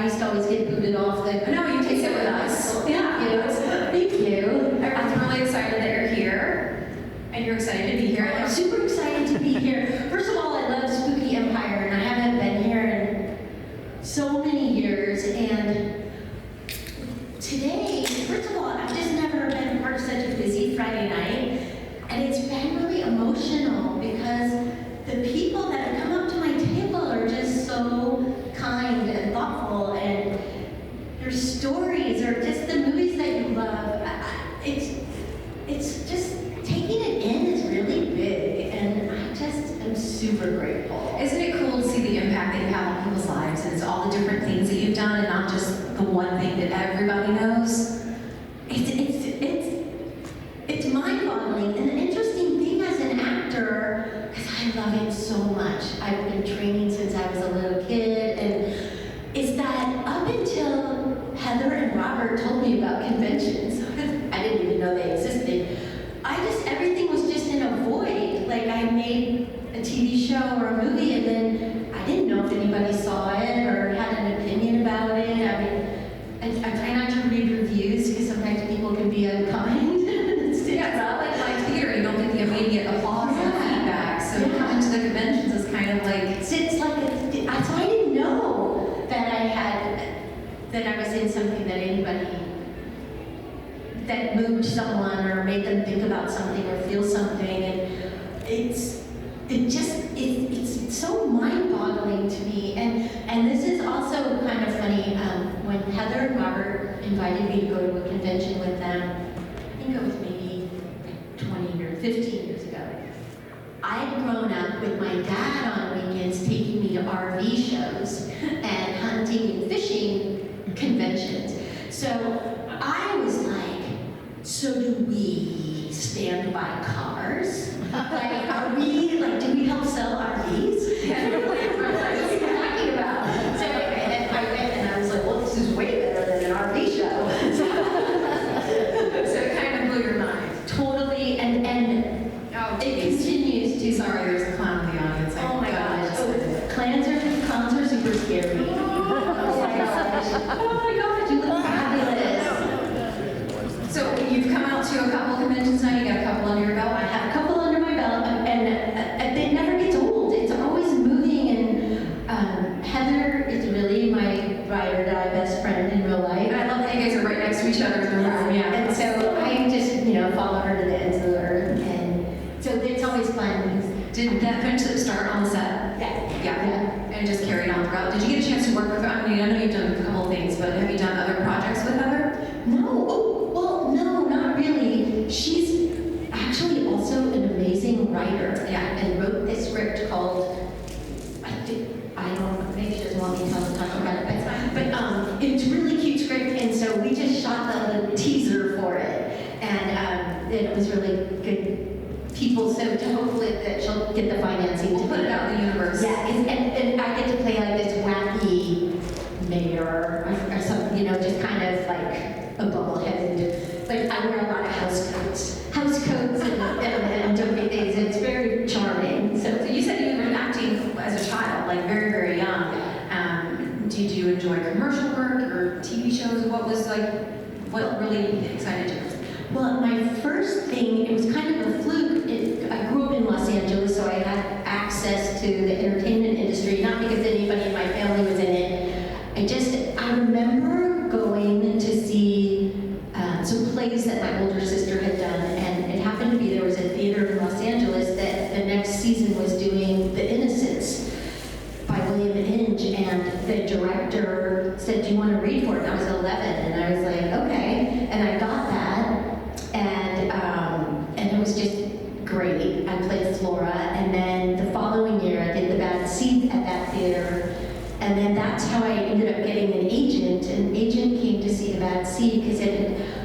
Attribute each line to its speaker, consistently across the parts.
Speaker 1: I used to always get booted off the...
Speaker 2: No, you take it with us.
Speaker 1: Thank you. Thank you.
Speaker 2: Everyone's really excited that you're here, and you're excited to be here.
Speaker 1: I'm super excited to be here. First of all, I love Spooky Empire, and I haven't been here in so many years. And today, first of all, I've just never been part of such a busy Friday night, and it's been really emotional because the people that have come up to my table are just so kind and thoughtful, and your stories or just the movies that you love. It's just taking it in is really big, and I just am super grateful.
Speaker 2: Isn't it cool to see the impact that you have on people's lives, and it's all the different things that you've done, and not just the one thing that everybody knows?
Speaker 1: It's mind-boggling, and the interesting thing as an actor, because I love it so much. I've been training since I was a little kid, and is that up until Heather and Robert told me about conventions, I didn't even know they existed. Everything was just in a void. Like, I made a TV show or a movie, and then I didn't know if anybody saw it or had an opinion about it. I mean, I try not to read reviews because sometimes people can be unkind.
Speaker 2: Yeah, it's not like live theater. You don't get the immediate applause and feedback. So coming to the conventions is kind of like...
Speaker 1: It's like, so I didn't know that I was in something that anybody, that moved someone or made them think about something or feel something, and it's so mind-boggling to me. And this is also kind of funny. When Heather and Robert invited me to go to a convention with them, I think it was maybe like 20 or 15 years ago. I had grown up with my dad on weekends taking me to RV shows and hunting and fishing conventions. So I was like, so do we stand by cars? Like, do we help sell RVs? What are you talking about? So anyway, and I went and I was like, well, this is way better than an RV show.
Speaker 2: So it kind of blew your mind.
Speaker 1: Totally, and it continues to.
Speaker 2: Sorry, there's a clown in the audience.
Speaker 1: Oh my gosh. Clowns are super scary. Oh my gosh, you look fabulous.
Speaker 2: So you've come out to a couple conventions now, you got a couple under your belt?
Speaker 1: I have a couple under my belt, and it never gets old. It's always moving, and Heather is really my ride or die best friend in real life.
Speaker 2: And I love that you guys are right next to each other in the room. Yeah.
Speaker 1: And so I just, follow her to the ends of the earth, and so it's always fun.
Speaker 2: Did that friendship start on the set? Yeah. And just carried on throughout. Did you get a chance to work with her? I mean, I know you've done a couple things, but have you done other projects with Heather?
Speaker 1: No. No, not really. She's actually also an amazing writer, and wrote this script called, I don't know, maybe she doesn't want me to talk about it, but it's a really cute script, and so we just shot the teaser for it, and it was really good people, so to hopefully that she'll get the financing to
Speaker 2: put it out in the universe.
Speaker 1: Yeah, and I get to play like this wacky mayor or something, just kind of like a bubblehead. Like, I wear a lot of house coats and different things. It's very charming.
Speaker 2: So you said you were acting as a child, like very, very young. Did you enjoy commercial work or TV shows? What really excited you?
Speaker 1: Well, my first thing, it was kind of a fluke. I grew up in Los Angeles, so I had access to the entertainment industry, not because anybody in my family was in it. I remember going to see some plays that my older sister had done, and it happened to be there was a theater in Los Angeles that the next season was doing The Innocents by William Inge, and the director said, do you want to read for it? And I was 11, and I was like, okay, and I got that, and it was just great. I played Flora, and then the following year I did The Bad Seed at that theater, and then that's how I ended up getting an agent. An agent came to see The Bad Seed because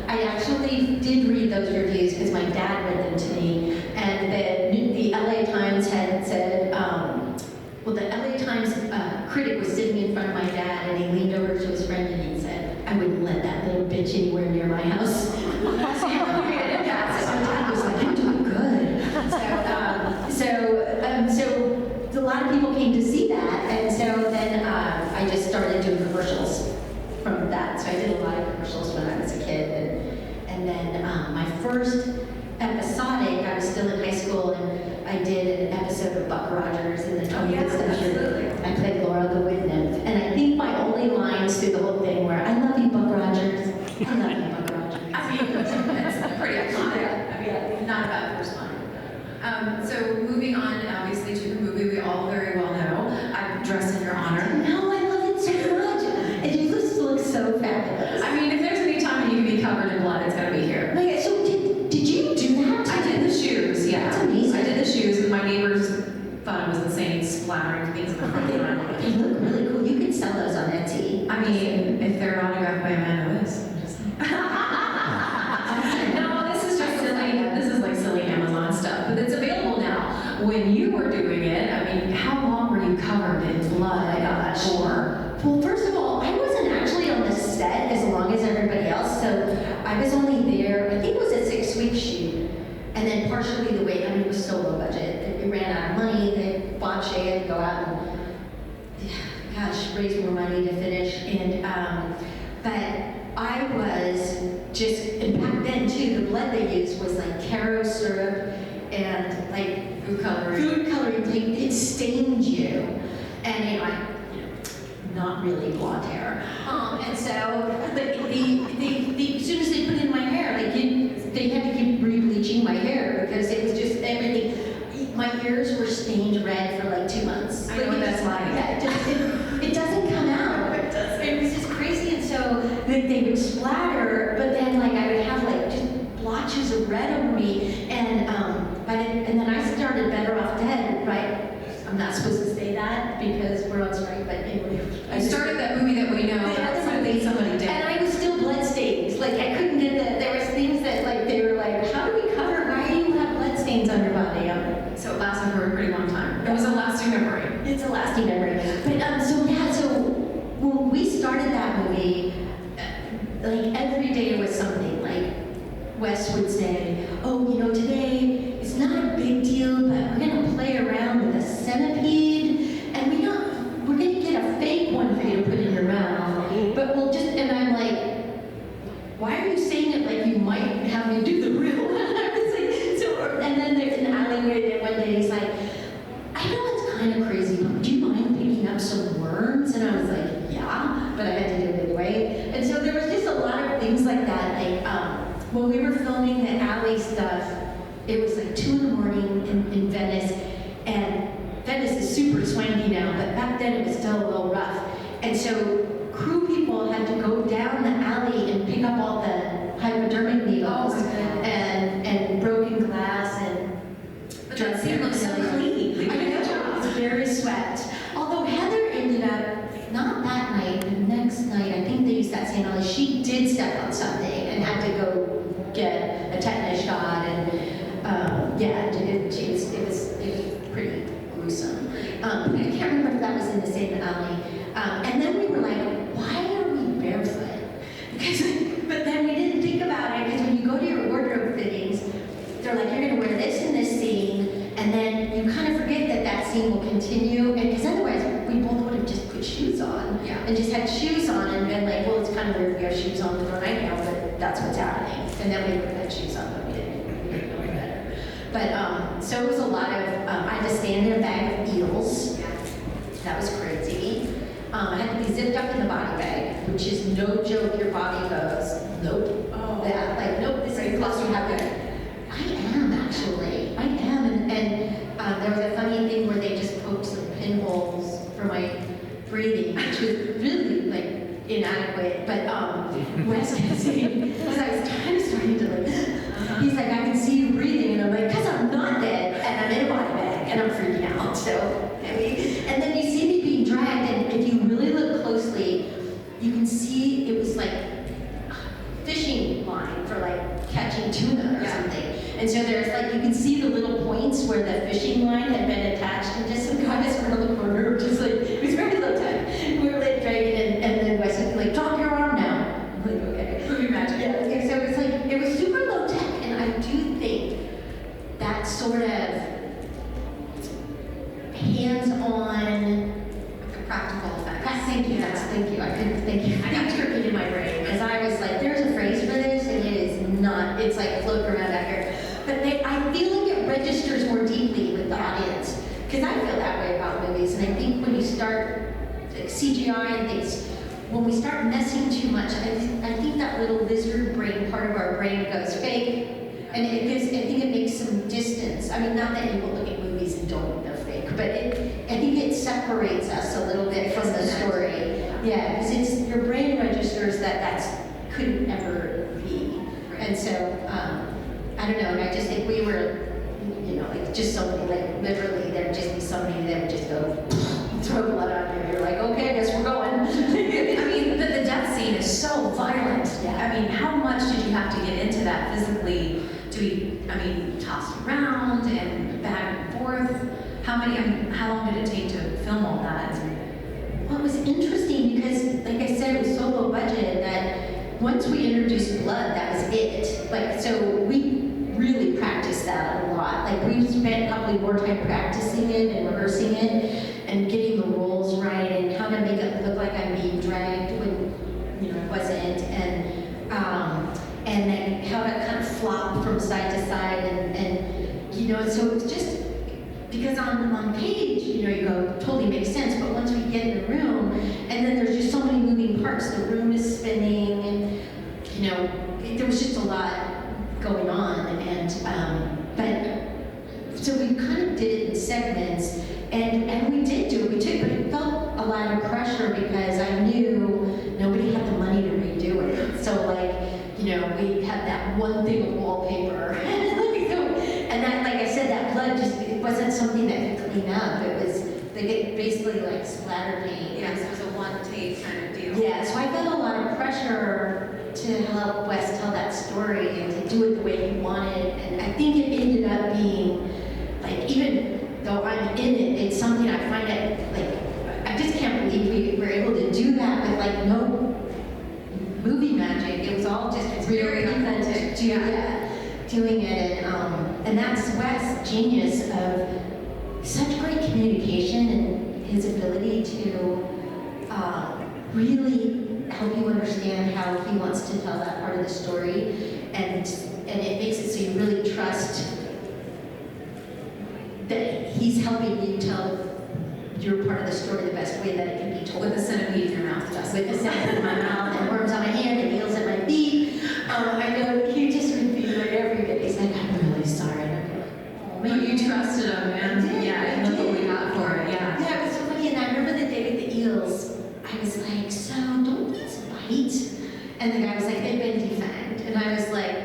Speaker 1: I actually did read those reviews because my dad read them to me, and the LA Times had said, the LA Times critic was sitting in front of my dad, and he leaned over to his friend and he said, I wouldn't let that little bitch anywhere near my house. So my dad was like, you're doing good. So a lot of people came to see that, and so then I just started doing commercials. episode of Buck Rogers in the
Speaker 2: Oh,
Speaker 1: 20th
Speaker 2: yes,
Speaker 1: century.
Speaker 2: absolutely.
Speaker 1: I played Laura the Wood Nymph, and I think my only lines through the whole thing were, "I love you, Buck Rogers. I love you, Buck Rogers."
Speaker 2: I mean, it's pretty iconic. I mean, not a bad first line. So moving on, obviously, to the movie we all very well know. I'm dressed in your honor.
Speaker 1: No, I love it so much. And you just look so fabulous.
Speaker 2: I mean, if there's any time you can be covered in blood, it's gonna be here.
Speaker 1: Like, so did you do that?
Speaker 2: I did the shoes, yeah.
Speaker 1: That's amazing.
Speaker 2: I did the shoes, and my neighbors thought it was insane, splattering things in the front of the
Speaker 1: They look really cool. You could sell those on Etsy.
Speaker 2: I mean, if they're autographed by Amanda Wyss, I'm just no, this is just silly. This is like silly Amazon stuff, but it's available now. When you were doing it, I mean, how long were you covered in blood?
Speaker 1: Oh my gosh.
Speaker 2: For?
Speaker 1: Well, first of all, I wasn't actually on the set as long as everybody else, so I was only there, I think it was a 6-week shoot, and then partially the wait, I mean, it was so low budget. We ran out of money, they bought Shay to go out and, gosh, raise more money to finish, and, but I was just, and back then too, the blood they used was like Caro syrup and like
Speaker 2: Food coloring.
Speaker 1: Food coloring, like, it stained you. And you know, not really blonde hair. And so as soon as they put in my hair, like they had to keep re-bleaching my hair because it was just everything. My ears were stained red for like 2 months.
Speaker 2: I know what that's like.
Speaker 1: Yeah, it doesn't come out. It was just crazy, and so they would splatter, but then like I would have like just blotches of red over me, and then I started Better Off Dead, right? I'm not supposed to say that because we're on strike, but anyway.
Speaker 2: I started that movie that we know. Somebody did.
Speaker 1: And I was still bloodstained. Like I couldn't get that. There was things that like they were like, how do we cover? Why do you have bloodstains on your body?
Speaker 2: So it lasted for a pretty long time. It was a lasting memory.
Speaker 1: It's a lasting memory. But so when we started that movie, like every day was something. Like Wes would say, oh, you know, today it's not a big deal, but we're gonna play around with a centipede, and we're gonna get a fake one for you to put in your mouth. But we'll just, and I'm like, why are you saying it like you might have me do the real one? I was like, so, and then there's an alleyway, and one day he's like, I know it's kind of crazy, but do you mind picking up some worms? And I was like, yeah, but I had to do it anyway. And so there was just a lot of things like that. Like when we were filming the alley stuff, it was like 2 a.m. in Venice, and Venice is super swanky now, but back then it was still a little rough. And so crew people had to go down the alley and pick up all the hypodermic needles and broken glass and
Speaker 2: But that scene looks so clean.
Speaker 1: I know, it was very swept. Although Heather ended up, not that night, the next night, I think they used that same alley, she did step on something and had to go get a tetanus shot, and it was pretty gruesome. I can't remember if that was in the same alley. And then we were like, why are we barefoot? But then we didn't think about it, because when you go to your wardrobe fittings, they're like, you're gonna wear this in this scene, and then you kind of forget that that scene will continue, and because otherwise we both would have just put shoes on, and just had shoes on and been like, well, it's kind of weird we have shoes on with our nightgown, but that's what's happening. And then we would have had shoes on, but we didn't know any better. But so it was a lot of, I had to stand in a bag of eels. That was crazy. I had to be zipped up in the body bag, which is no joke. Your body goes, nope.
Speaker 2: Oh.
Speaker 1: That, like, nope, this is plus you have it. I am actually. I am. And there was a funny thing where they just poked some pinholes for my breathing, which was really like inadequate. But Wes kept saying, because I was kind of starting to like, he's like, I can see you breathing, and I'm like, because I'm not dead, and I'm in a body bag, and I'm freaking out. So, I mean, and then you see me being dragged, and if you really look closely, you can see it was like fishing line for like catching tuna or something. And so there's like, you can see the little points where the fishing line had been attached, and just some guys around the corner, just like, it was very low tech. We were like dragging, and then Wes would be like, drop your arm now. I'm like, okay.
Speaker 2: Can you imagine?
Speaker 1: Yeah, and so it was like, it was super low tech, and I do think that sort of hands-on,
Speaker 2: The practical effects.
Speaker 1: thank you, thank you, I couldn't, thank you. I got tripping in my brain, because I was like, there's a phrase for this, and it is not, it's like floating around out here. But I feel like it registers more deeply with the audience. because I feel that way about movies, and I think when you start like, CGI and things, when we start messing too much, I think that little lizard brain part of our brain goes fake, and I think it makes some distance. I mean, not that people look at movies and don't know they're fake, but I think it separates us a little bit from the story. Yeah, because it's your brain registers that couldn't ever be, and so I don't know. And I just think we were, like just somebody like literally there'd just be somebody that would just go throw blood on you. You're like, okay, I guess we're going.
Speaker 2: I mean, the death scene is so violent.
Speaker 1: Yeah.
Speaker 2: I mean, how much did you have to get into that physically to be, tossed around and back and forth? How long did it take to film all that?
Speaker 1: Well, it was interesting because, like I said, it was so low budget that once we introduced blood, that was it. Like, so we really practiced that a lot. Like, we spent probably more time practicing it and rehearsing it and getting the roles right and how to make it look like I'm being dragged when, it wasn't, and then how to kind of flop from side to side and so it's just because on page, you go, totally makes sense, but once we get in the room, and then there's just so many moving parts, the room is spinning, and, there was just a lot going on, and, so we kind of did it in segments, and we did do it, but it felt a lot of pressure because I knew nobody had the money to redo it, so we had that one thing of wallpaper, and that, like I said, that blood it wasn't something that could clean up. It was basically like splatter paint.
Speaker 2: Yes, it was a one take kind of deal.
Speaker 1: Yeah, so I felt a lot of pressure to help Wes tell that story and to do it the way he wanted. And I think it ended up being even though I'm in it, it's something I find I just can't believe we were able to do that with no movie magic. It was all just really authentic. Doing it, and that's Wes' genius of such great communication and his ability to really help you understand how he wants to tell that part of the story, and it makes it so you really trust that he's helping you tell your part of the story the best way that it can be told.
Speaker 2: With the centipede in your mouth, just
Speaker 1: with the centipede in my mouth and worms on my hand and eels at my feet. I know he just repeats every day. He's like, I'm really sorry. And I'm like, oh,
Speaker 2: But you trusted him, and and look what we got for it, yeah.
Speaker 1: Yeah, it was so funny. And I remember the day with the eels, I was like, so don't these bite? And the guy was like, they've been defanged. And I was like,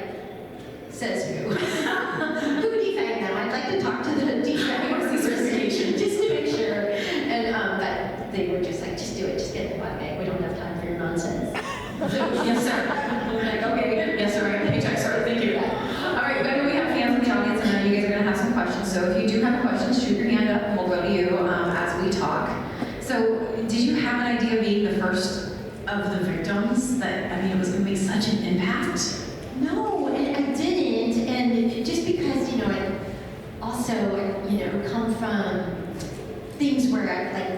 Speaker 1: says who? Who defanged them? I'd like to talk to the defanged person just to make sure. And but they were just like, just do it, just get the bucket. We don't have time for your nonsense.
Speaker 2: Yes, sir. I'm like, okay, yes, sir, I got a paycheck, sir, thank you. All right, I know we have fans in the audience, and I know you guys are going to have some questions, so if you do have a question, shoot your hand up, and we'll go to you as we talk. So, did you have an idea of being the first of the victims that, it was going to make such an impact?
Speaker 1: No, and I didn't, and just because, I also, come from things where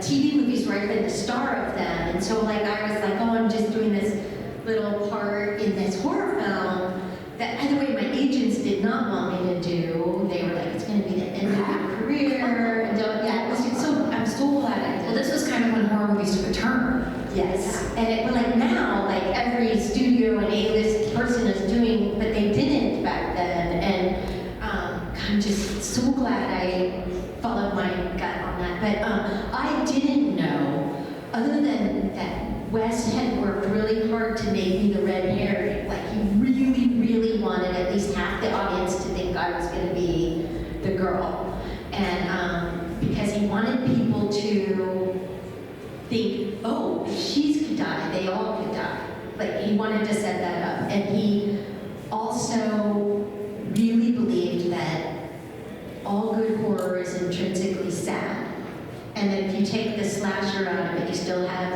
Speaker 1: TV movies where I've been the star of them, and so I was like, oh, I'm just doing this little part in this horror film that, by the way, my agents did not want me to do. They were like, it's going to be the end of your career, and it was just so, I'm so glad I did.
Speaker 2: Well, this was kind of when horror movies took a turn.
Speaker 1: Yes, and now, every studio and A-list person is doing, but they didn't back then, and I'm just so glad I followed my gut on that. But I didn't know, other than that Wes had worked really hard to make me the red herring. He really, really wanted at least half the audience to think I was going to be the girl, and because he wanted people to think, oh, if she's could die, they all could die. He wanted to set that up. And he also really believed that all good horror is intrinsically sad. And that if you take the slasher out of it, you still have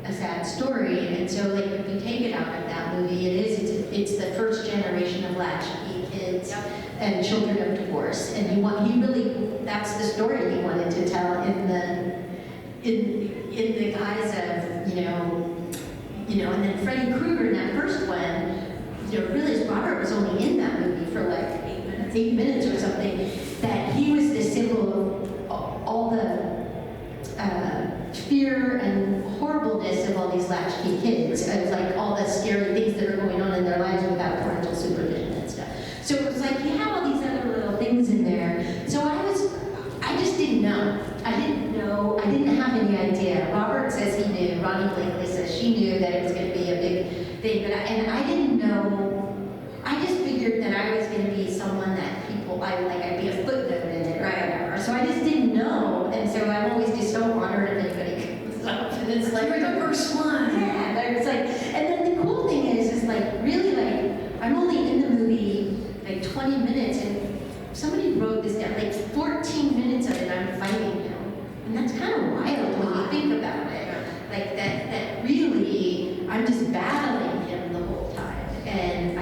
Speaker 1: a sad story. And so if you take it out of that movie, it's the first generation of latchkey kids and children of divorce. And he really, that's the story he wanted to tell in the guise of, and then Freddy Krueger in that first one, realized Robert was only in that movie for 8 minutes or something, that he was the symbol of the fear and horribleness of all these latchkey kids, of like all the scary things that are going on in their lives without parental supervision and stuff. So it was like you have all these other little things in there. So I just didn't know. I didn't have any idea. Robert says he knew. Ronnie Blakely says she knew that it was going to be a big thing, but I didn't know. I just figured that I was going to be someone that people, I'd be a footnote in it or whatever. So I just didn't know, and so I'm always just so honored if anybody comes up and it's like,
Speaker 2: You're the first one.
Speaker 1: yeah, and I was like, and then the cool thing is like really like I'm only in the movie like 20 minutes, and somebody wrote this down, like 14 minutes of it I'm fighting him, and that's kind of wild when you think about it. Like that really I'm just battling him the whole time, and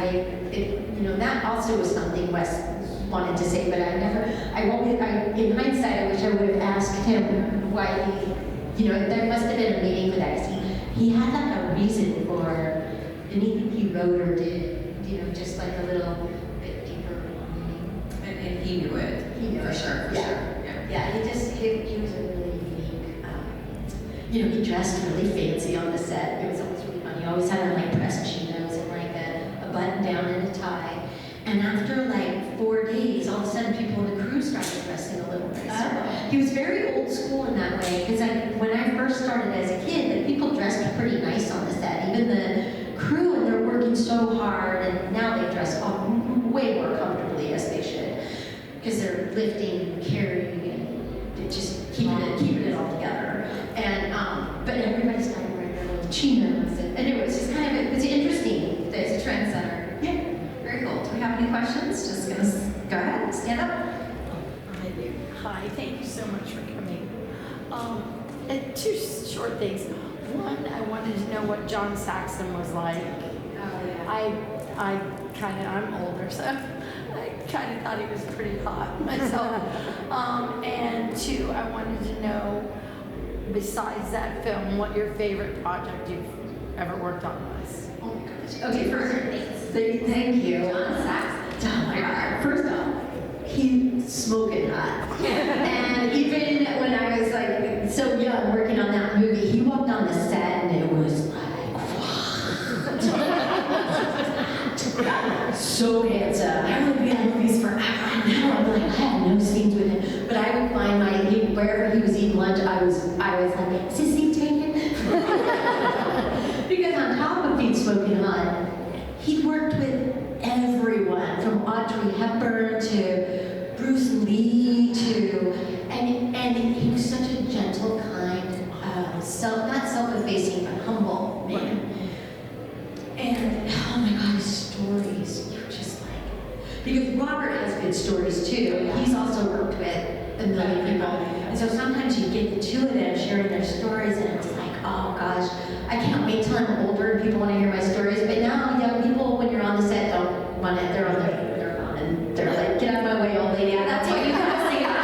Speaker 1: that also was something Wes wanted to say, but in hindsight, I wish I would have asked him why there must have been a meeting for that. He had like a reason for anything he wrote or did, just like a little bit deeper meaning.
Speaker 2: And he knew it.
Speaker 1: He knew
Speaker 2: for
Speaker 1: it.
Speaker 2: sure.
Speaker 1: Yeah, he was a really unique, he dressed really fancy on the set. It was always really fun. He always had on like pressed chinos and like a button down and a tie. And after like 4 days, all of a sudden people in the crew started dressing a little nicer. He was very old school in that way, because when I first started as a kid, the people dressed pretty nice on the set. Even the crew, and they're working so hard, and now they dress way more comfortably as they should, because they're lifting and carrying and just keeping it all together. And but everybody started wearing their little chinos, and it was just it's interesting.
Speaker 2: It's a trend center.
Speaker 1: Yeah.
Speaker 2: Very cool. Do we have any questions? Just gonna go ahead, stand up.
Speaker 3: Hi there. Hi, thank you so much for coming. And two short things. One, I wanted to know what John Saxon was like. I'm older, so I kind of thought he was pretty hot myself. And two, I wanted to know, besides that film, what your favorite project you've ever worked on was.
Speaker 1: Oh my gosh. Okay, first, thank you.
Speaker 2: John Saxon.
Speaker 1: Oh my God. First off, he's smoking hot. And even when I was like so young working on that movie, he walked on the set and it was like, so handsome. I would be in movies forever. And now I'm like, I had no scenes with him. But I would find wherever he was eating lunch, I was like, is this scene taken? Because on top of being smoking hot, he worked with everyone, from Audrey Hepburn to Bruce Lee and he was such a gentle, kind, not self-effacing, but humble man. And oh my God, his stories, you're just like, because Robert has good stories too. He's also worked with a million people. And so sometimes you get the two of them sharing their stories, and it's like, oh gosh, I can't wait till I'm older and people want to hear my stories. But now young people, when you're on the set, don't want it. They're on their phone and they're like, get out of my way, old lady.
Speaker 2: That's what you have to say to us.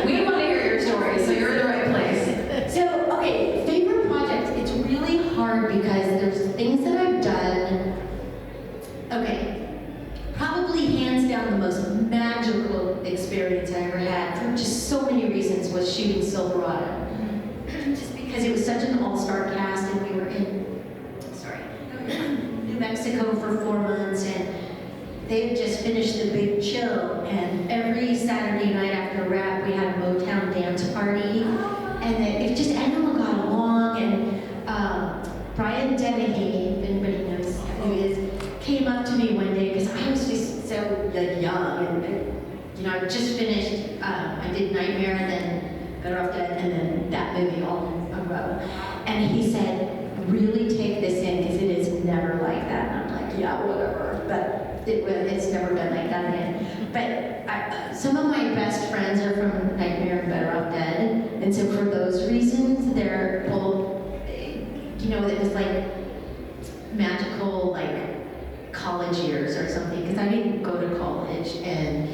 Speaker 2: We want to hear your story, so you're in the right place.
Speaker 1: So, okay, favorite projects. It's really hard because there's things that I've done. Okay, probably hands down the most magical experience I ever had, for just so many reasons, was shooting Silverado. Just because it was such an all-star cast, and we were in New Mexico for 4 months, and they had just finished the Big Chill, and every Saturday night after a wrap, we had a Motown dance party, and it just, everyone got along, and Brian Dennehy, if anybody knows who he is, came up to me one day, because I was just so young, and I just finished, I did Nightmare, and then Better Off Dead, and then that movie all in a row. And he said, really take this in, because it is never like that. And I'm like, yeah, whatever. But it's never been like that again. But some of my best friends are from Nightmare and Better Off Dead. And so for those reasons, they're both, it was like magical, like college years or something. Because I didn't go to college, and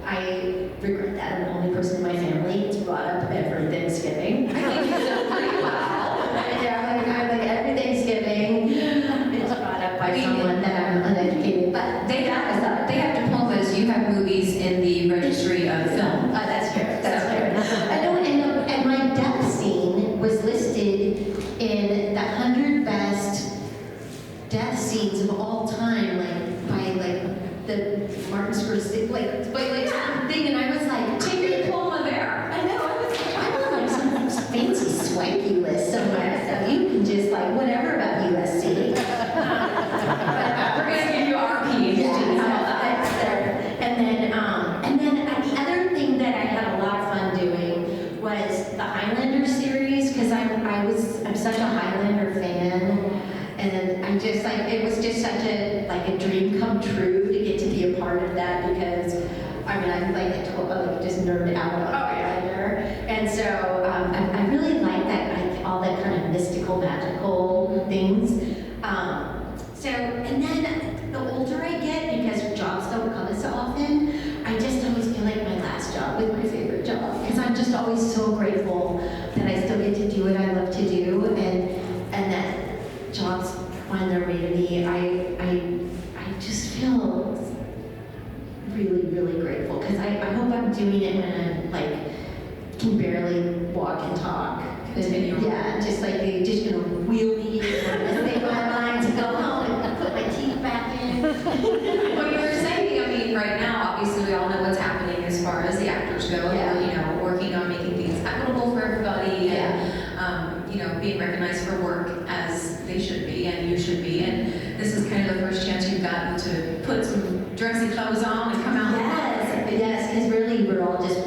Speaker 1: I regret that. I'm the only person in my family. It's brought up every Thanksgiving. I think it's done pretty well. Yeah, like every Thanksgiving, it's brought up by someone that I'm uneducated. But
Speaker 2: They have diplomas. You have movies in the registry of film.
Speaker 1: That's fair. That's fair. death scenes of all time, like by like the Martin Scorsese, like thing, and I was like,
Speaker 2: Take your diploma there.
Speaker 1: I know, I was like, I'm on like some fancy swanky list somewhere, so you can just like whatever about USC.
Speaker 2: We're gonna give you our PhD.
Speaker 1: Yeah,
Speaker 2: How about that?
Speaker 1: and then the other thing that I had a lot of fun doing was the Highlander series, because I'm such a Highlander fan, and I just like, it was just such a dream come true to get to be a part of that, because I mean, I'm like just nerded out on Highlander, and so I really like that, like all that kind of mystical, magical things. And then the older I get, because jobs don't come so often, I just always feel like my last job was my favorite job, because I'm just always so grateful that I still get to do what I love to do, and that jobs find their way to me. I just feel really, really grateful, because I hope I'm doing it when I'm like can barely walk and talk.
Speaker 2: Continue.
Speaker 1: Yeah, just like they just gonna wheel me and make my mind to go home and put my teeth back in.
Speaker 2: Well, you were saying, I mean, right now, obviously, we all know what's happening as far as the actors go.
Speaker 1: Yeah.
Speaker 2: We're, working on making things equitable for everybody, and being recognized for work as they should be and you should be. And this is kind of the first chance you've gotten to put some dressy clothes on and come out.
Speaker 1: Yes, because really we're all just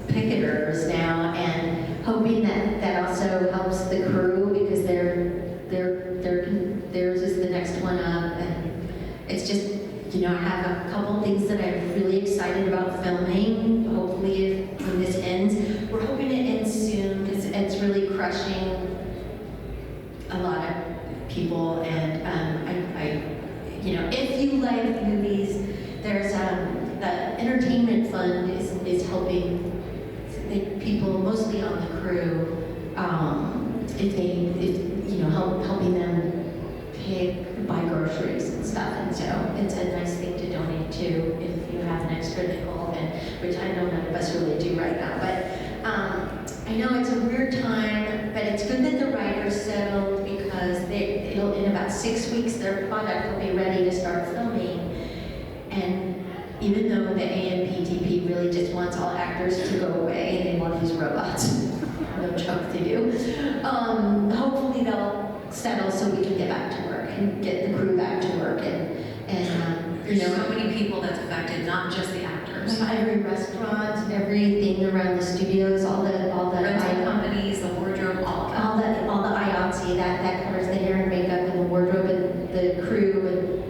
Speaker 1: picketers now, and hoping that also helps the crew, because theirs is the next one up, and it's just, I have a couple things that I'm really excited about filming. Hopefully, when this ends, we're hoping it ends soon, because it's really crushing a lot of people, and if you like movies, there's the entertainment fund is helping people, mostly on the crew, helping them buy groceries and stuff, and so it's a nice thing to donate to if you have an extra nickel, and which I know none of us really do right now, but I know it's a weird time, but it's good that the writers settled, because it'll in about 6 weeks their product will be ready to start filming, and even though the AMPTP really just wants all actors to go away and they want these robots, no joke they do, hopefully they'll settle so we can get back to work and get the crew back to work, and
Speaker 2: There's so many people that's affected, not just the actors.
Speaker 1: every restaurant, everything around the studios, all the
Speaker 2: Rental companies, the wardrobe, all of that.
Speaker 1: all the IATSE, that covers the hair and makeup and the wardrobe and the crew, and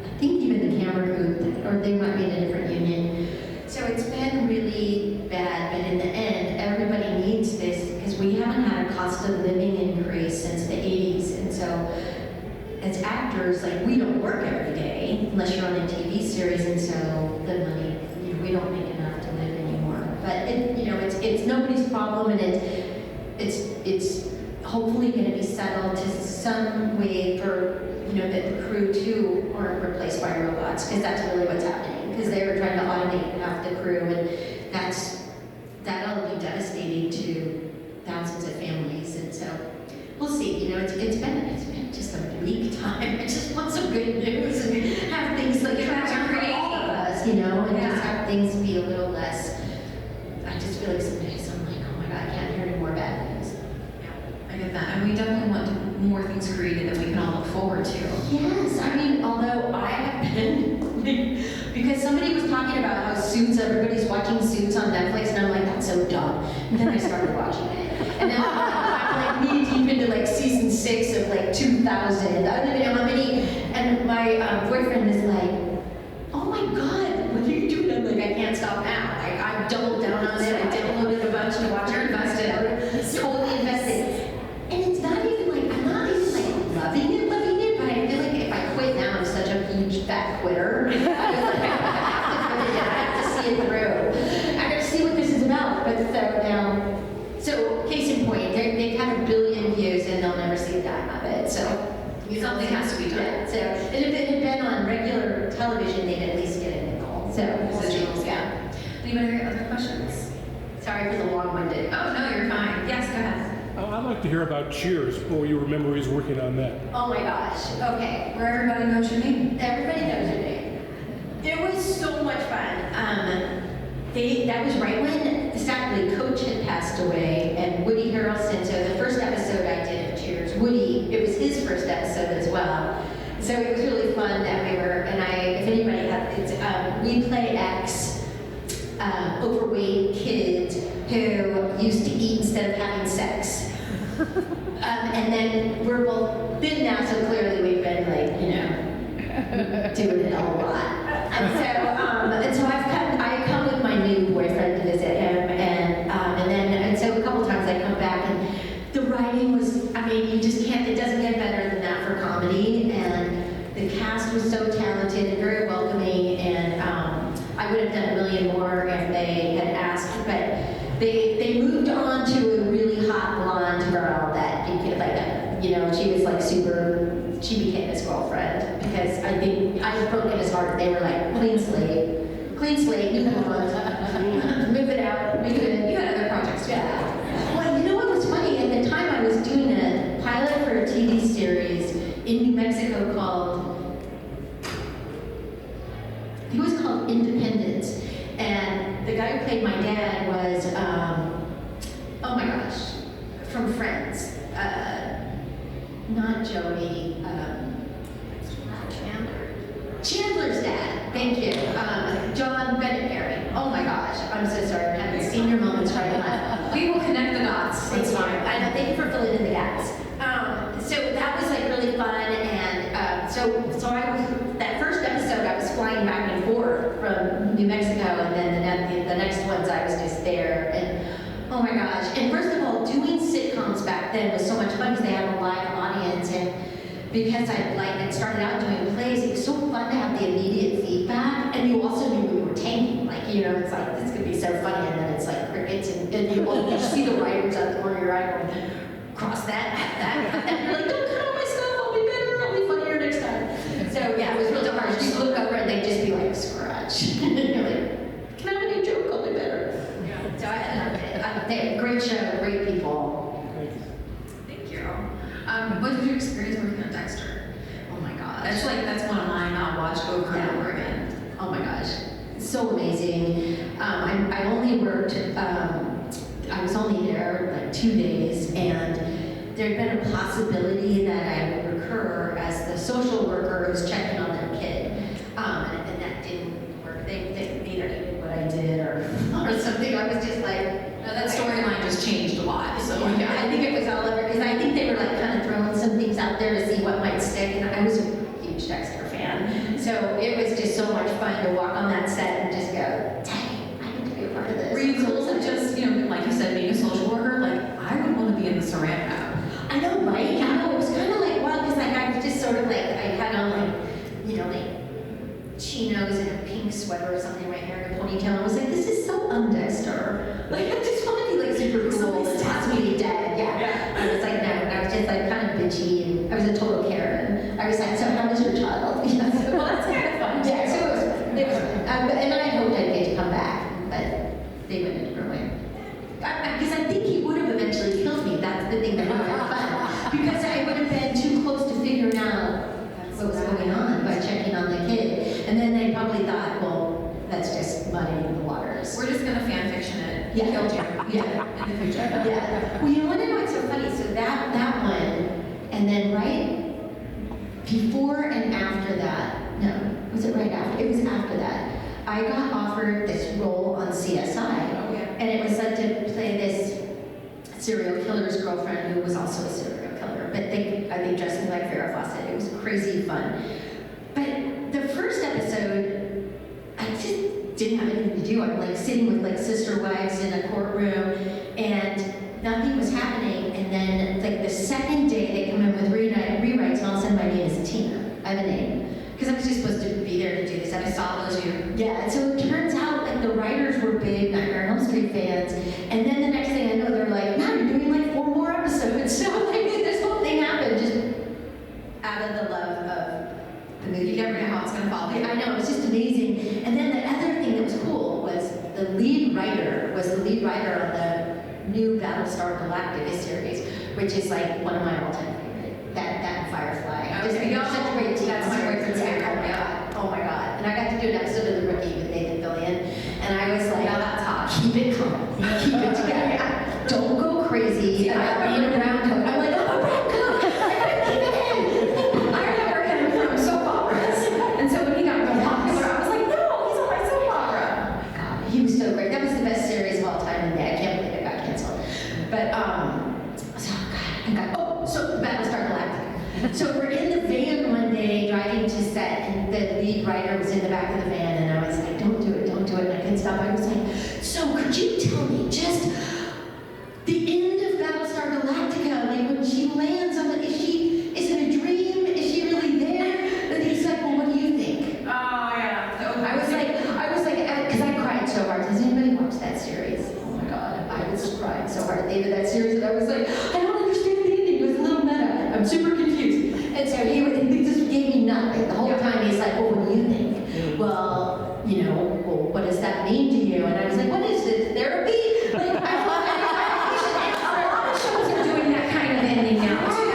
Speaker 1: I think even the camera crew, or they might be in a different union. So it's been really bad, but in the end, everybody needs this, because we haven't had a cost of living increase since the 80s, and so as actors, like, we don't work every day unless you're on a TV series, and so the money, we don't make enough to live anymore. But it's nobody's problem, and it's hopefully going to be settled to some way for that the crew too aren't replaced by robots, because that's really what's happening. Because they were trying to automate half the crew, and that'll be devastating to thousands of families, and so we'll see. It's been just a bleak time. I just want some good news and have things like for all of us, and just have things be a little less. I just feel like some days I'm like, oh my God, I can't hear any more bad news.
Speaker 2: I get that, and we definitely want more things created that we can all look forward to.
Speaker 1: Yes, I mean, although I have been, because somebody was talking about how Suits, everybody's watching Suits on Netflix, and I'm like, that's so dumb. And then I started watching it. And then I'm like knee deep into like season 6 of like 2000. I don't even know how many, and my boyfriend is like, oh my God, what are you doing? I'm like, I can't stop now. Like, I've doubled down on it, I downloaded a bunch to watch.
Speaker 2: You're invested.
Speaker 1: Totally invested. And it's not even like, I'm not even like loving it, but I feel like if I quit now, I'm such a huge fat quitter. I was like, I have to see it through. I gotta see what this is about. But so case in point, they've had 1 billion views and they'll never see a dime of it. So
Speaker 2: Something has to be done.
Speaker 1: Yeah, so, and if it had been on regular television, they'd at least get a nickel. So,
Speaker 2: Residuals,
Speaker 1: yeah.
Speaker 2: Anybody have other questions?
Speaker 1: Sorry for the long-winded.
Speaker 2: Oh, no, you're fine. Yes, go ahead.
Speaker 4: I'd like to hear about Cheers, or you remember he was working on that.
Speaker 1: Oh my gosh, okay.
Speaker 2: Where everybody knows your name.
Speaker 1: Everybody knows your name. It was so much fun. That was right when, sadly, Coach had passed away, and Woody Harrelson, so the first episode I did of Cheers, Woody, it was his first episode as well. So it was really fun that we were, and if anybody had, we play overweight kids who used to eat instead of having sex. And then we're both thin now, so clearly we've been doing it a lot. And so I come with my new boyfriend to visit him, and so a couple times I come back, and the writing was, you just can't, it doesn't get better than that for comedy, and the cast was so talented and very welcoming, and I would have done a million more if they had asked, but they moved on to a really hot blonde girl that you could she was like she became his girlfriend, because I think I was broken his heart. They were like, clean slate, you move on, move it out, make it in.
Speaker 2: You had other projects too.
Speaker 1: Yeah. Well, you know what was funny? At the time I was doing a pilot for a TV series in New Mexico it was called Independence. And the guy who played my dad was, oh my gosh, from Friends. Not Joey, Chandler's dad, thank you. John Bennett. Oh my gosh, I'm so sorry, I'm having senior moments right now.
Speaker 2: We will connect the dots.
Speaker 1: It's fine. I know, thank you for filling in the gaps. So that was like really fun, and so that first episode I was flying back and forth from New Mexico, and then the next ones I was just there, and oh my gosh. And first of all, doing sitcoms back then was so much fun because they had a live audience, and because I started out doing plays, it was so fun to have the immediate feedback, and you also knew we were tanking, it's like, this could be so funny, and then it's like crickets, and you see the writers out the corner of your eye going, cross that, and you're like, don't cut all my stuff, I'll be better, I'll be funnier next time. So yeah, it was really hard. You look over and they'd just be like, scratch. And you're like, can I have a new joke, I'll be better. Yeah. So I had a great show, great people.
Speaker 2: Thank you. What was your experience working on Dexter?
Speaker 1: Oh my gosh.
Speaker 2: That's one of mine I'll watch over and over again.
Speaker 1: Oh my gosh, so amazing. I only worked, I was only there like 2 days, and there had been a possibility that I would recur as the social worker who was checking on their kid, and that didn't work. They either hated what I did or something. I was just like,
Speaker 2: No, that storyline just changed a lot. So
Speaker 1: yeah, I think it was all over, because I think they were like kind of throwing some things out there to see what might stick, and I was a huge Dexter fan. So it was just so much fun to walk on that set and just go, dang, I get to be a part of this.
Speaker 2: Were you cool to just, like you said, being a social worker? Like, I would want to be in the Saran wrap.
Speaker 1: I know, right? I know, it was kind of like, wow, because I was just sort of like, I had on chinos and a pink sweater or something right here and a ponytail. I was like, this is so un-Dexter. I just want to be like super cool and has to be dead. Yeah. I was like, no, and I was just like kind of bitchy, and I was a total Karen. I was like, so how was your child?
Speaker 2: Well, that's kind of fun.
Speaker 1: Yeah, so it was fun. And I hoped I'd get to come back, but they went a different way. Because I think he would have eventually killed me. That's the thing that would have been fun. Because I would have been too close to figuring out what was going on by checking on the kid. And then they probably thought, well, that's just muddying the waters.
Speaker 2: We're just gonna fan fiction it. He
Speaker 1: Yeah.
Speaker 2: killed you.
Speaker 1: Yeah.
Speaker 2: In the future.
Speaker 1: Yeah. Well, you want to know what's so funny? So that one, and then right before and after that, no, was it right after? It was after that. I got offered this role on CSI.
Speaker 2: Oh, yeah.
Speaker 1: And it was like to play this serial killer's girlfriend who was also a serial killer. But I think dressed me like Farrah Fawcett. It was crazy fun. But the first episode, I just didn't have anything to do. I'm like sitting with like sister wives in a courtroom, and nothing was happening. And then like the second day, they come in with rewrites, and all of a sudden my name is Tina. I have a name. Because I was just supposed to be there to do this episode.
Speaker 2: I followed you.
Speaker 1: Yeah, and so it turns out like the writers were big Nightmare on Elm Street fans, and then the next thing I know, they're like, "Now you're doing like 4 more episodes." So like this whole thing happened just out of the love of the movie.
Speaker 2: You never know how it's gonna fall.
Speaker 1: I know, it was just amazing. And then the other thing that was cool was the lead writer on new Battlestar Galactica series, which is like one of my all-time favorite. That and Firefly.
Speaker 2: Okay,
Speaker 1: Just such a great team.
Speaker 2: that's my boyfriend's favorite, yeah.
Speaker 1: Oh my god. And I got to do an episode of The Rookie with Nathan Fillion, and I was like,
Speaker 2: Now that's hot.
Speaker 1: keep it calm, keep it together. Don't go crazy about being a brown coat. I'm like, oh, a brown coat. I gotta keep it in.
Speaker 2: I remember him from soap operas, and so when he got real popular, I was like, no, he's on my soap opera.
Speaker 1: God, he was so great. That was the best series of all time, and I can't believe it got canceled. But so Battlestar Galactica. So we're in the van one day driving to set, and the lead writer was in the back of the van, and I was like, don't do it, don't do it. And I couldn't stop. I was like, so could you tell me just the end of Battlestar Galactica, like when she lands on the, is it a dream? Is she really there? And he's like, well, what do you think?
Speaker 2: Oh yeah.
Speaker 1: I was like, because I cried so hard. Does anybody watch that series? Oh my God, I was crying so hard at the end of that series, and I was like, I don't understand the ending. It was a little meta. I'm super confused. And so he just gave me nothing. The whole time he's like, well, what do you think? Well, what does that mean to you? And I was like, what is this, therapy? Like, a lot of shows are doing that kind of ending now, too.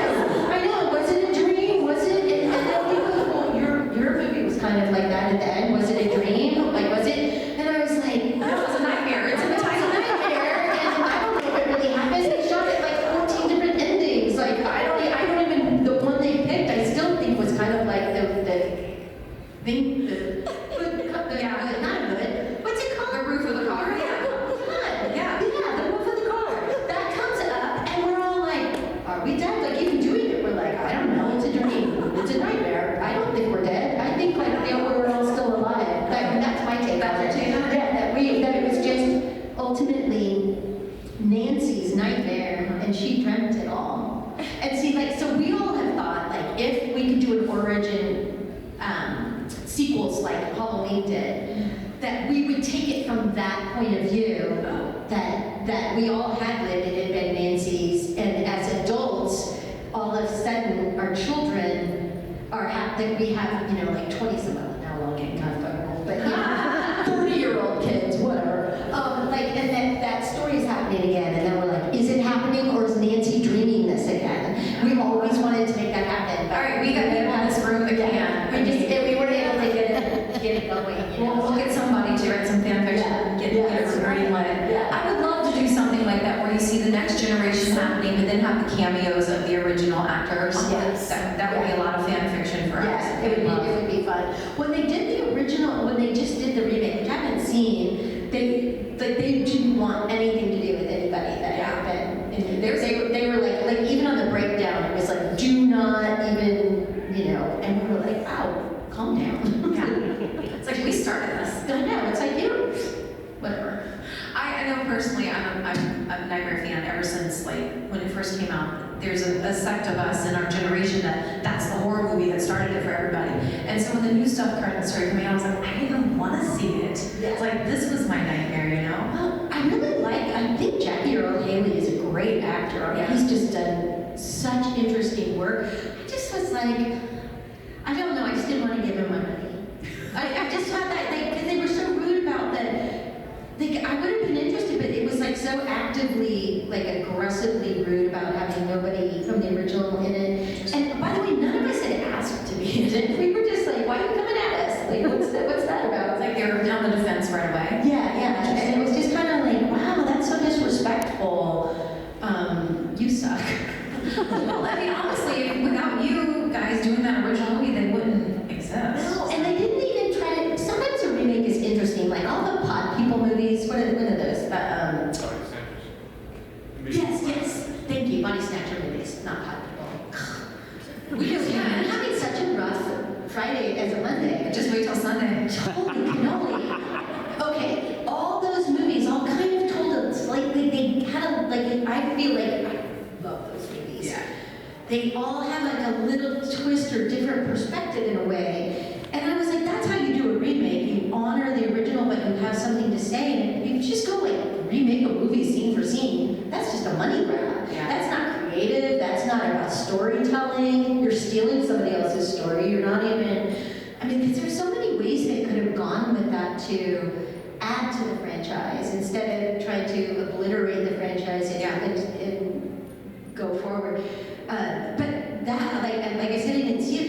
Speaker 1: I know. Was it a dream? Was it? And then he goes, well, your movie was kind of like that at the end. Was it a dream? Like, was it? And I was like,
Speaker 2: No, it was a nightmare. It's in the title.
Speaker 1: nightmare, and I don't know if it really happened. They shot it like 14 different endings. Like, I don't even, the one they picked, I still think was kind of like the thing, not a hood. What's it called?
Speaker 2: The roof of the car.
Speaker 1: Yeah, the roof of the car. That comes up, and we're all like, are we dead? Like, even doing it, we're like, I don't know, it's a dream. It's a nightmare. I don't think we're dead. I think, like, we're all still alive. That's my take on it.
Speaker 2: That's your take on it?
Speaker 1: Yeah, that it was just ultimately Nancy's nightmare, and she dreamt it all. And see, like, so we all have thought, like, if we could do an origin sequels like Halloween did, that we would take it from that point of view, that we all had lived and had been Nancy's, and as adults, all of a sudden, our children that we have, like 20-some of them, now we're all getting kind of fucking old, but 30-year-old kids, whatever. And that story is happening again, and then we're like, is it happening, or is Nancy dreaming this again? We've always wanted to make that happen.
Speaker 2: All right, we got people in this room again.
Speaker 1: We weren't able to get it going.
Speaker 2: We'll get somebody to write some fan fiction and get it greenlit.
Speaker 1: Yeah.
Speaker 2: I would love to do something like that where you see the next generation happening, but then have the cameos of the original actors.
Speaker 1: Yes.
Speaker 2: That would be a lot of fan fiction for us.
Speaker 1: Yes, it would be fun. When they did the original, when they just did the remake, which I haven't seen, they didn't want anything to do with anybody that had been. They were like even on the breakdown, it was like, do not even, and we were like, wow, calm down.
Speaker 2: Yeah. It's like we started this.
Speaker 1: I know, it's like, whatever.
Speaker 2: I know personally, I'm a Nightmare fan ever since when it first came out. There's a sect of us in our generation that's the horror movie that started it for everybody. And so when the new stuff started coming out, I was like, I didn't even want to see it. It's like, this was my nightmare,
Speaker 1: Well, I think Jackie Earle Haley is a great actor. I mean, he's just done such interesting work. I just was like, I don't know, I just didn't want to give him my money. I just thought that because they were so rude about that. I would have been interested, but it was like so actively, like aggressively rude about having nobody from the original in it. And by the way, none of us had asked to be in it. We were just like, why are you coming at us? Like, what's that about?
Speaker 2: It's like they were on the defense right away.
Speaker 1: Yeah. And it was just kind of like, wow, that's so disrespectful. You suck.
Speaker 2: Well, I mean, honestly, without you guys doing that original movie, they wouldn't exist.
Speaker 1: No, and they didn't even try to. Sometimes a remake is interesting, like all the Pod People movies. What are those? Yes. Thank you. Body Snatcher movies, not Pod People. We just I'm having such a rough Friday as a Monday.
Speaker 2: Just wait till Sunday.
Speaker 1: Holy cannoli. Okay, all those movies all kind of told us, they had I feel like I love those movies.
Speaker 2: Yeah.
Speaker 1: They all have like a little twist or different perspective in a way. And I was like, that's how you do a remake. You honor the original, but you have something to say. And you just go remake a movie scene for scene. That's just a money grab.
Speaker 2: Yeah.
Speaker 1: That's not creative. That's not about storytelling. You're stealing somebody else's story. You're not even, because there's so many ways they could have gone with that to add to the franchise instead of trying to obliterate the franchise and go forward. But that, like I said, I didn't see it,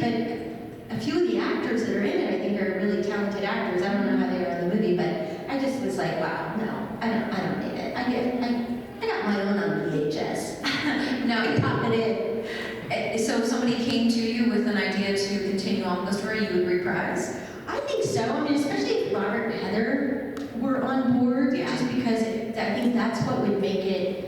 Speaker 1: but a few of the actors that are in it, I think, are really talented actors. I don't know how they are in the movie, but I just was like, wow, no, I don't need it. I got my own on VHS.
Speaker 2: Now,
Speaker 1: I got it in.
Speaker 2: so if somebody came to you with an idea to continue on the story, you would reprise?
Speaker 1: I think so. I mean, especially if Robert and Heather were on board, just because I think that's what would make it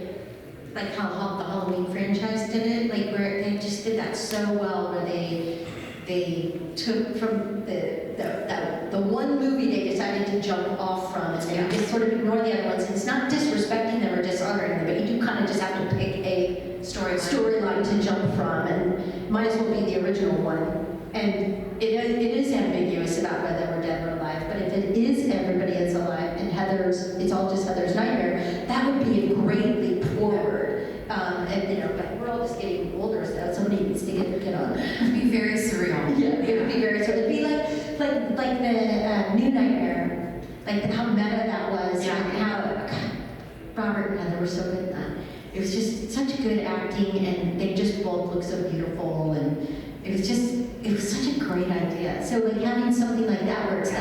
Speaker 1: like how the Halloween franchise did it, like where they just did that so well, where they took from the one movie they decided to jump off from and just sort of ignore the other ones. And it's not disrespecting them or dishonoring them, but you do kind of just have to pick a storyline to jump from, and might as well be the original one. And it is ambiguous about whether we're dead or alive, but if it is everybody is alive and it's all just Heather's nightmare, that would be a great leap forward. But we're all just getting older, so somebody needs to get on.
Speaker 2: It would be very surreal.
Speaker 1: Yeah, it would be very surreal. It'd be like the New Nightmare, like how meta that was, and how Robert and Heather were so good in that. It was just such good acting, and they just both looked so beautiful, and it was such a great idea. So like having something like that where it's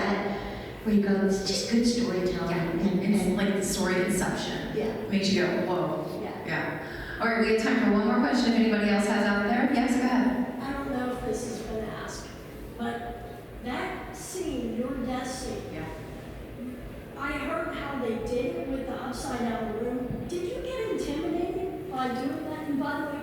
Speaker 1: where you go, it's just good storytelling.
Speaker 2: And it's like the story conception.
Speaker 1: Yeah.
Speaker 2: Makes you go, whoa.
Speaker 1: Yeah.
Speaker 2: All right, we have time for one more question if anybody else has out there. Yes, go ahead.
Speaker 5: I don't know if this has been asked, but that scene, your death scene, I heard how they did it with the upside down room. Did you get intimidated by doing that? And by the way,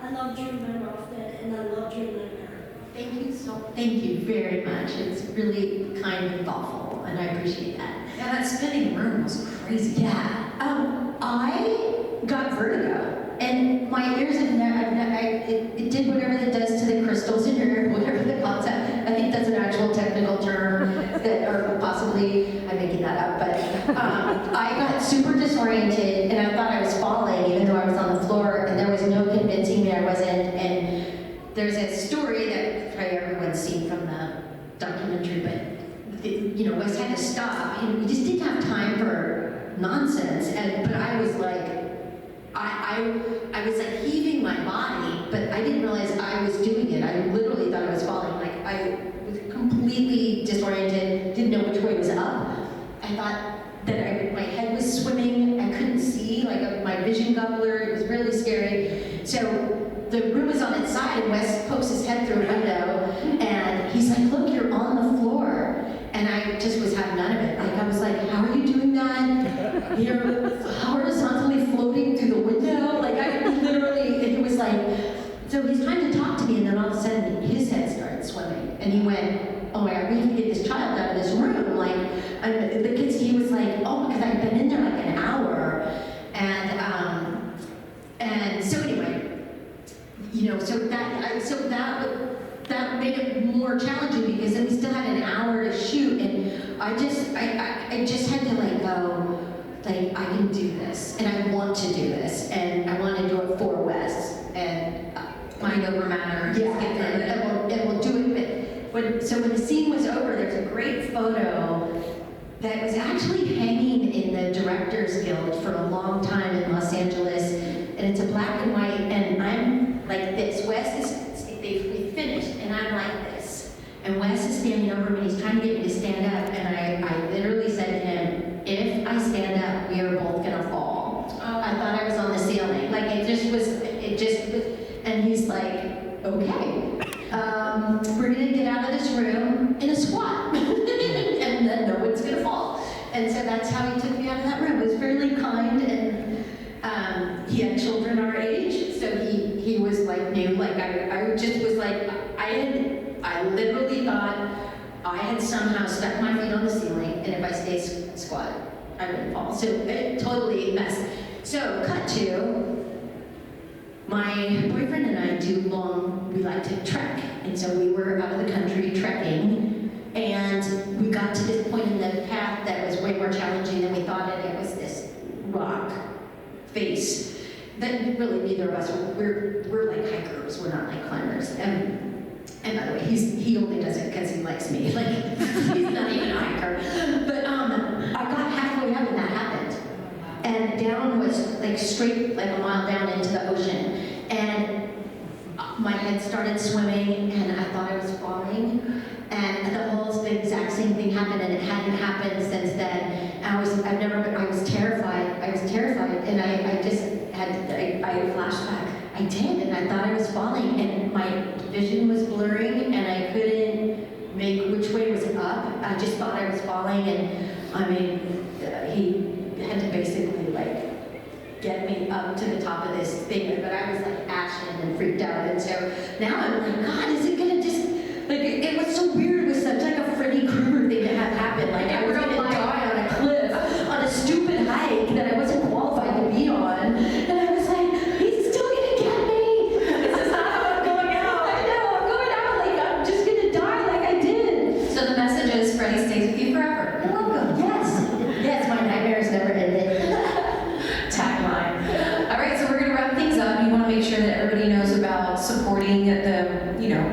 Speaker 5: I loved your Better Off Dead, and I loved your Nightmare.
Speaker 1: Thank you very much. It's really kind and thoughtful, and I appreciate that.
Speaker 2: Yeah, that spinning room was crazy.
Speaker 1: Yeah. I got vertigo, and my ears have it did whatever it does to the crystals in your ear, whatever the concept. I think that's an actual technical term or possibly I'm making that up, but I got super disoriented, and I thought I was falling, even though I was on the floor, and there was no convincing me I wasn't. And there's a story that probably everyone's seen from the documentary, but Wes had to stop. We just didn't have time for nonsense, but I was like, I was like heaving my body, but I didn't realize I was doing it. I literally thought I was falling. Like I was completely disoriented, didn't know which way was up. I thought that my head was swimming. I couldn't see, like my vision got blurred. It was really scary. So the room was on its side, and Wes pokes his head through a window, and he's like, "Look, you're on the floor." And I just was having none of it. Like I was like, "How are you doing that? You're horizontally floating through the window." Like I literally, he was like, so he's trying to talk to me, and then all of a sudden his head started swimming, and he went, "Oh my God, we have to get this child out of this room." Like, and the kids, he was like, "Oh," because I'd been in there like an hour, and so anyway, that made it more challenging because then we still had an hour to shoot, and I just had to like go, like I can do this, and I want to do this, and I want to do it for Wes, and
Speaker 2: Mind over matter.
Speaker 1: yeah, and we'll do it. But when the scene was over, there's a great photo that was actually hanging in the Directors Guild for a long time in Los Angeles, and it's a black and white, and I'm like this. We finished, and I'm like this. And Wes is standing over me, he's trying to get me to stand up, and I literally said to him, "If I stand up, we are both gonna fall." I thought I was on the ceiling. Like it just was, and he's like, "Okay, we're gonna get out of this room in a squat, and then no one's gonna fall." And so that's how he took me out of that room. It was fairly kind, and he had children our age, so he was like new. Like I just was like, I literally thought I had somehow stuck my feet on the ceiling, and if I stay squat, I wouldn't fall. So it totally messed. So cut to my boyfriend and I we like to trek, and so we were out of the country trekking, and we got to this point in the path that was way more challenging than we thought, and it was this rock face that really neither of us we're like hikers, we're not like climbers, And by the way, he only does it because he likes me. Like, he's not even a hiker. But I got halfway up and that happened. And down was like straight, like a mile down into the ocean. And my head started swimming and I thought I was falling. And the exact same thing happened, and it hadn't happened since then. I was terrified. And I just had a flashback. I did, and I thought I was falling, and my vision was blurring, and I couldn't make which way was up. I just thought I was falling, and I mean, he had to basically like get me up to the top of this thing, but I was like ashen and freaked out, and so now I'm like, God, is it gonna just like it was so weird. It was such like a Freddy Krueger thing to have happen. Like I was gonna die on a cliff on a stupid hike that I wasn't qualified to be on, and I was like, he's still gonna get me. This is not how I'm going out. I know, I'm going out like I'm just gonna die like I did.
Speaker 2: So the message is Freddy stays with you forever.
Speaker 1: You're welcome. Yes, my nightmares never ended.
Speaker 2: Tagline. All right, so we're gonna wrap things up. You want to make sure that everybody knows about supporting the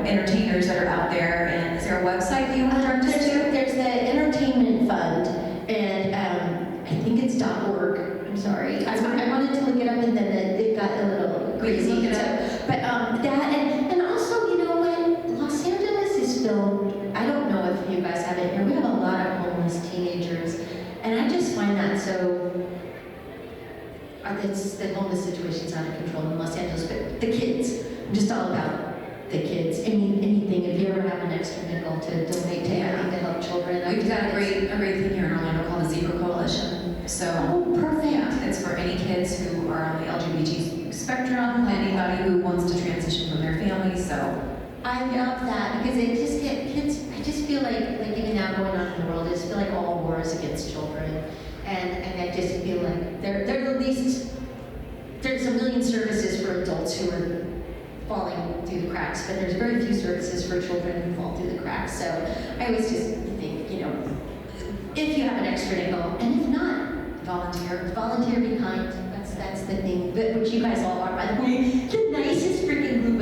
Speaker 2: entertainers that are out there. And is there a website that you want to direct us to?
Speaker 1: There's the Entertainment Fund, and I think it's .org. I'm sorry. I wanted to look it up, and then it got a little crazy.
Speaker 2: Look it up.
Speaker 1: But that, and also, you know what? Los Angeles is filled. I don't know if you guys have it here. We have a lot of homeless teenagers, and I just find that so. The homeless situation's out of control in Los Angeles, but the kids. I'm just all about the kids. Anything. If you ever have an extra nickel to donate to anything to help children,
Speaker 2: We've got a great thing here in Orlando called the Zebra Coalition. So
Speaker 1: perfect.
Speaker 2: yeah, it's for any kids who are on the LGBT spectrum, anybody who wants to transition from their families. So
Speaker 1: I love that because it just kids. I just feel like even now going on in the world, I just feel like all wars against children, and I just feel like they're the least. There's a million services for adults who are falling through the cracks, but there's very few services for children who fall through the cracks. So I always just think, if you have an extra nickel, and if not, volunteer, be kind. That's the thing. But which you guys all are, by the way, the nicest freaking group